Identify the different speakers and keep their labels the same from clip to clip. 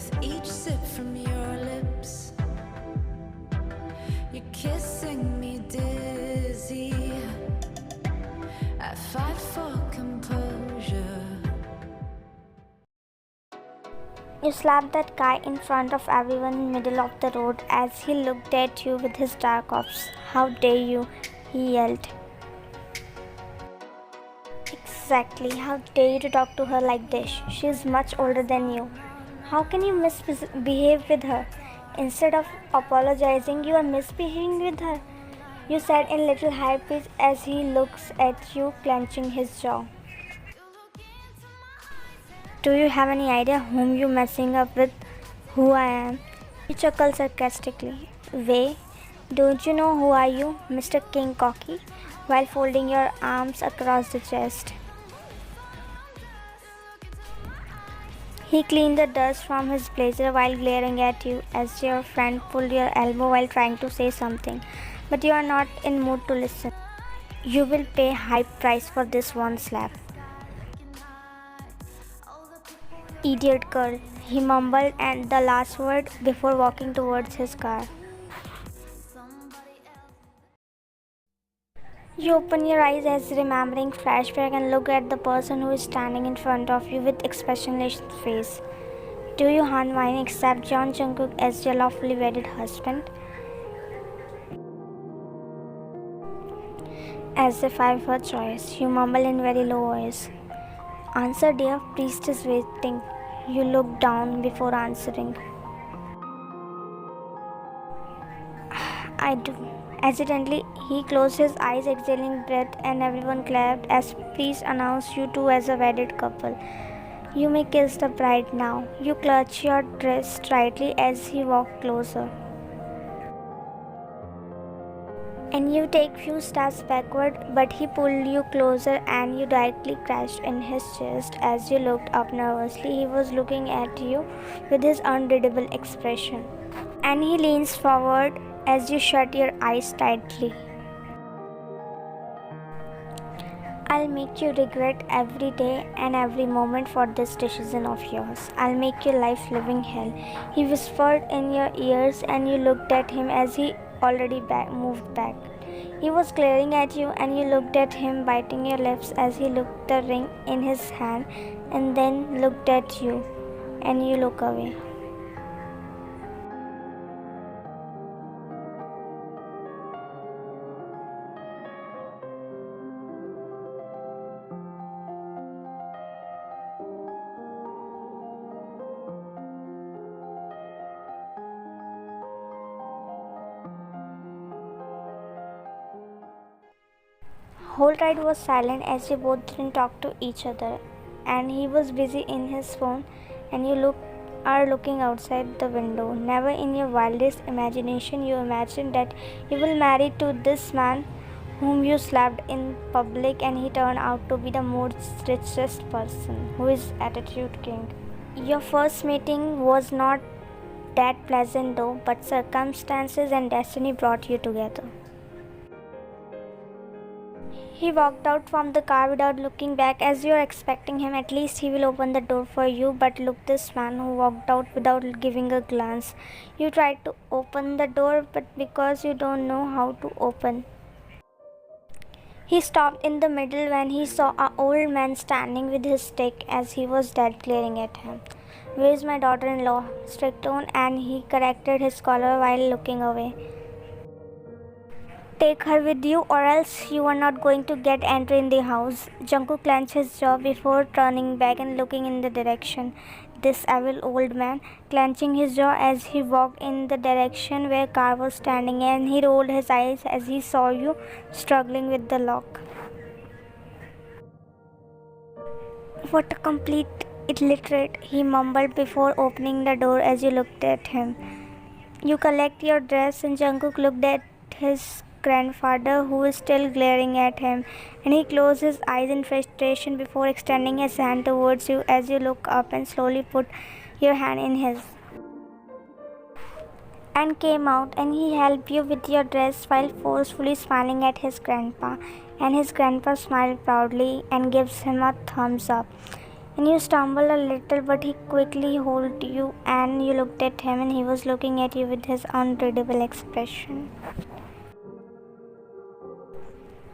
Speaker 1: with each sip from your lips. You're kissing me dizzy. I fight for composure.
Speaker 2: You slapped that guy in front of everyone in the middle of the road as he looked at you with his dark eyes. How dare you, he yelled. Exactly, how dare you to talk to her like this? She is much older than you. How can you misbehave with her? Instead of apologizing, you are misbehaving with her, you said in little high pitch as he looks at you, clenching his jaw. Do you have any idea whom you messing up with? Who I am? He chuckled sarcastically. Way, don't you know who are you, Mr. King Cocky? While folding your arms across the chest. He cleaned the dust from his blazer while glaring at you as your friend pulled your elbow while trying to say something, but you are not in mood to listen. You will pay high price for this one slap. Idiot girl, he mumbled and the last word before walking towards his car. You open your eyes as remembering flashback and look at the person who is standing in front of you with expressionless face. Do you hunt mine accept Jungkook as your lawfully wedded husband? As if I were choice, you mumble in very low voice. Answer, dear, priest is waiting. You look down before answering. I do. Accidentally, he closed his eyes, exhaling breath, and everyone clapped as priest announced you two as a wedded couple. You may kiss the bride now. You clutch your dress tightly as he walked closer. And you take few steps backward, but he pulled you closer and you directly crashed in his chest as you looked up nervously. He was looking at you with his unreadable expression. And he leans forward as you shut your eyes tightly. I'll make you regret every day and every moment for this decision of yours. I'll make your life living hell. He whispered in your ears and you looked at him as he already moved back. He was glaring at you and you looked at him, biting your lips as he looked the ring in his hand and then looked at you and you look away. Whole ride was silent as you both didn't talk to each other, and he was busy in his phone and you are looking outside the window. Never in your wildest imagination you imagined that you will marry to this man whom you slapped in public, and he turned out to be the most richest person who is attitude king. Your first meeting was not that pleasant though, but circumstances and destiny brought you together. He walked out from the car without looking back as you are expecting him. At least he will open the door for you, but look, this man who walked out without giving a glance. You tried to open the door, but because you don't know how to open. He stopped in the middle when he saw an old man standing with his stick as he was dead glaring at him. Where is my daughter-in-law? Strict tone, and he corrected his collar while looking away. Take her with you or else you are not going to get entry in the house. Jungkook clenched his jaw before turning back and looking in the direction. This evil old man, clenching his jaw as he walked in the direction where car was standing, and he rolled his eyes as he saw you struggling with the lock. What a complete illiterate, he mumbled before opening the door as you looked at him. You collect your dress, and Jungkook looked at his grandfather who is still glaring at him, and he closed his eyes in frustration before extending his hand towards you as you look up and slowly put your hand in his and came out, and he helped you with your dress while forcefully smiling at his grandpa, and his grandpa smiled proudly and gives him a thumbs up. and you stumbled a little, but he quickly held you and you looked at him and he was looking at you with his unreadable expression.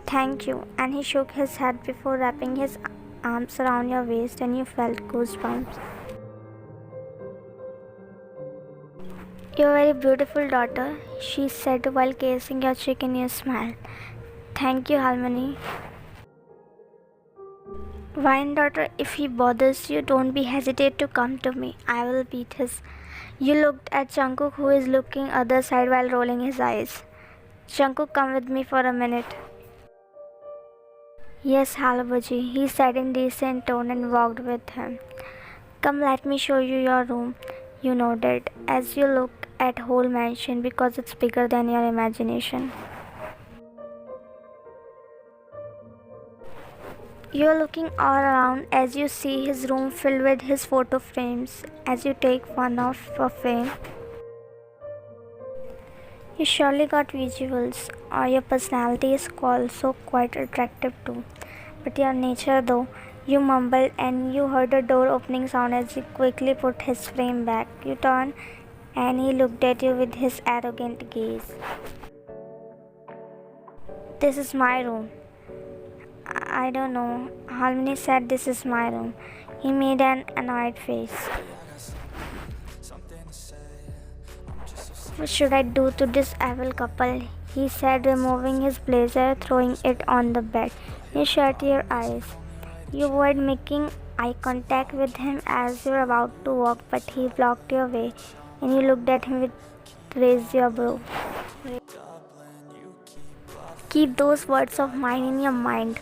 Speaker 2: Thank you, and he shook his head before wrapping his arms around your waist and you felt goosebumps. You're a very beautiful daughter, she said while kissing your cheek and you smiled. Thank you, Harmony. Wine daughter, if he bothers you, don't be hesitate to come to me. I will beat his. You looked at Jungkook, who is looking other side while rolling his eyes. Jungkook, come with me for a minute. Yes, Halabaji, he said in decent tone and walked with him. Come, let me show you your room. You nodded as you looked at whole mansion because it's bigger than your imagination. You are looking all around as you see his room filled with his photo frames. As you take one off a frame, you surely got visuals, or your personality is also quite attractive too. But your nature though, you mumbled and you heard a door opening sound as he quickly put his frame back. You turned and he looked at you with his arrogant gaze. This is my room. I don't know. Harmony said this is my room. He made an annoyed face. What should I do to this evil couple? He said, removing his blazer, throwing it on the bed. You shut your eyes. You avoid making eye contact with him as you were about to walk, but he blocked your way and you looked at him with raised your brow. Keep those words of mine in your mind.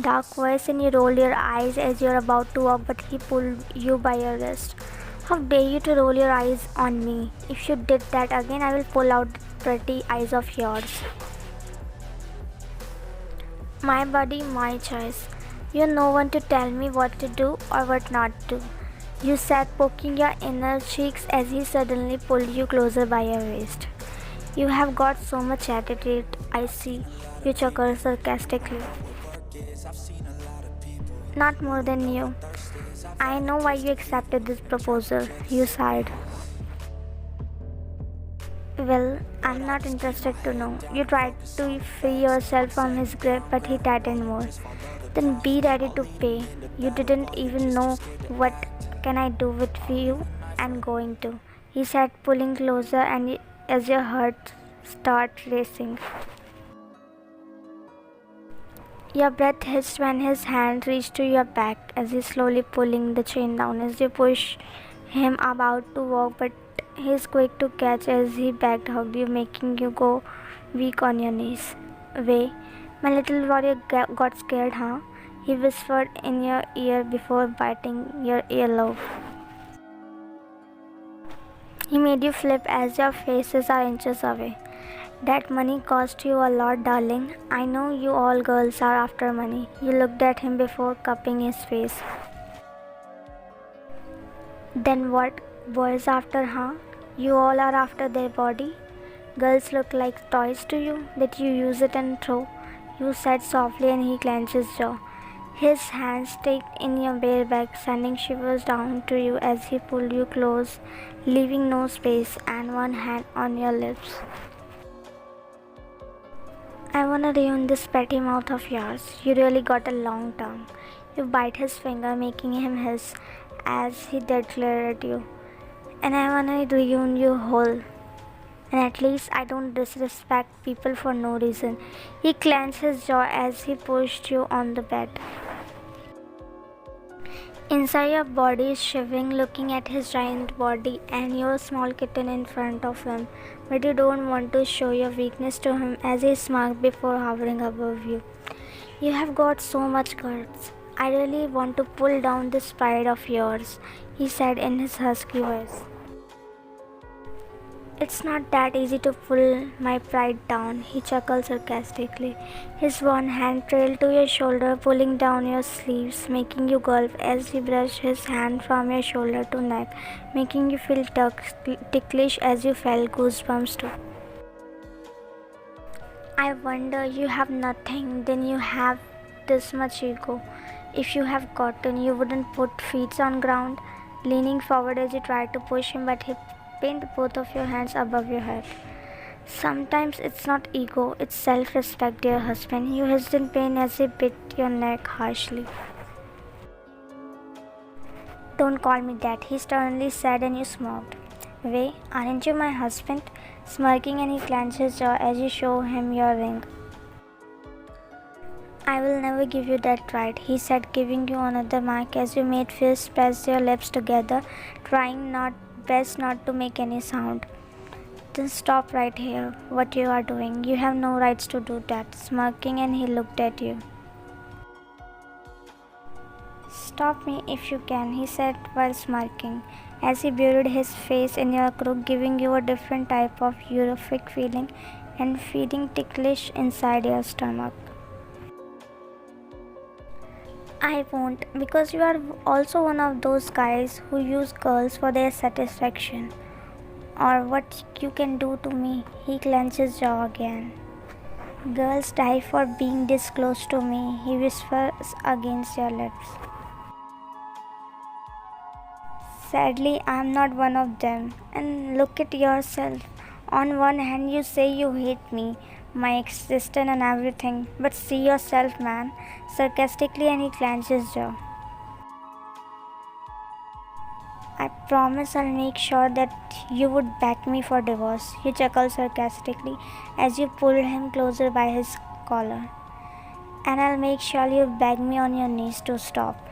Speaker 2: Dark voice, and you rolled your eyes as you were about to walk, but he pulled you by your wrist. How dare you to roll your eyes on me? If you did that again, I will pull out the pretty eyes of yours. My body, my choice. You're no one to tell me what to do or what not to. You sat poking your inner cheeks as he suddenly pulled you closer by your waist. You have got so much attitude, I see, you chuckled sarcastically. Not more than you. I know why you accepted this proposal, you sighed. Well, I'm not interested to know. You tried to free yourself from his grip, but he tightened more. Then be ready to pay. You didn't even know what can I do with you and going to. He said, pulling closer and as your heart started racing. Your breath hissed when his hand reached to your back as he slowly pulling the chain down as you push him about to walk, but he's quick to catch as he hugged you, making you go weak on your knees. Way, my little warrior got scared, huh? He whispered in your ear before biting your earlobe. He made you flip as your faces are inches away. That money cost you a lot, darling. I know you all girls are after money. You looked at him before cupping his face. Then what? Boys after, huh? You all are after their body? Girls look like toys to you that you use it and throw? You said softly and he clenched his jaw. His hands staked in your bare back, sending shivers down to you as he pulled you close, leaving no space and one hand on your lips. I wanna ruin this petty mouth of yours. You really got a long tongue. You bite his finger, making him hiss as he dead glared at you. And I wanna ruin you whole. And at least I don't disrespect people for no reason. He clenched his jaw as he pushed you on the bed. Inside your body is shivering, looking at his giant body and your small kitten in front of him. But you don't want to show your weakness to him as he smirked before hovering above you. You have got so much guts. I really want to pull down this pride of yours, he said in his husky voice. It's not that easy to pull my pride down, he chuckled sarcastically. His one hand trailed to your shoulder, pulling down your sleeves, making you gulp as he brushed his hand from your shoulder to neck, making you feel ticklish as you felt goosebumps too. I wonder you have nothing, then you have this much ego. If you have gotten, you wouldn't put feet on ground, leaning forward as you tried to push him, but he pinned both of your hands above your head. Sometimes it's not ego, it's self-respect, dear husband. You hissed in pain as he bit your neck harshly. Don't call me that, he sternly said, and you smoked. Wei, aren't you my husband? Smirking, and he clenched his jaw as you show him your ring. I will never give you that right, he said, giving you another mark as you made fists press your lips together, trying best not to make any sound. Then stop right here, what you are doing. You have no rights to do that. Smirking, and he looked at you. Stop me if you can, he said while smirking, as he buried his face in your crook, giving you a different type of euphoric feeling and feeling ticklish inside your stomach. I won't, because you are also one of those guys who use girls for their satisfaction. Or what you can do to me, he clenched his jaw again. Girls die for being this close to me, he whispers against your lips. Sadly, I am not one of them. And look at yourself. On one hand, you say you hate me, my existence and everything. But see yourself, man. Sarcastically, and he clenched his jaw. I promise I'll make sure that you would back me for divorce, he chuckled sarcastically as you pulled him closer by his collar. And I'll make sure you beg me on your knees to stop.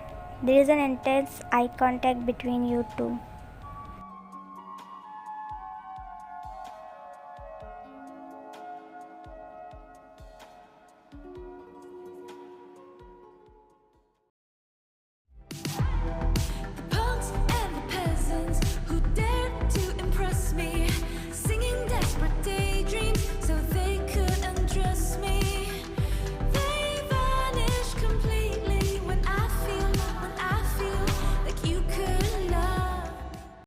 Speaker 2: There is an intense eye contact between you two.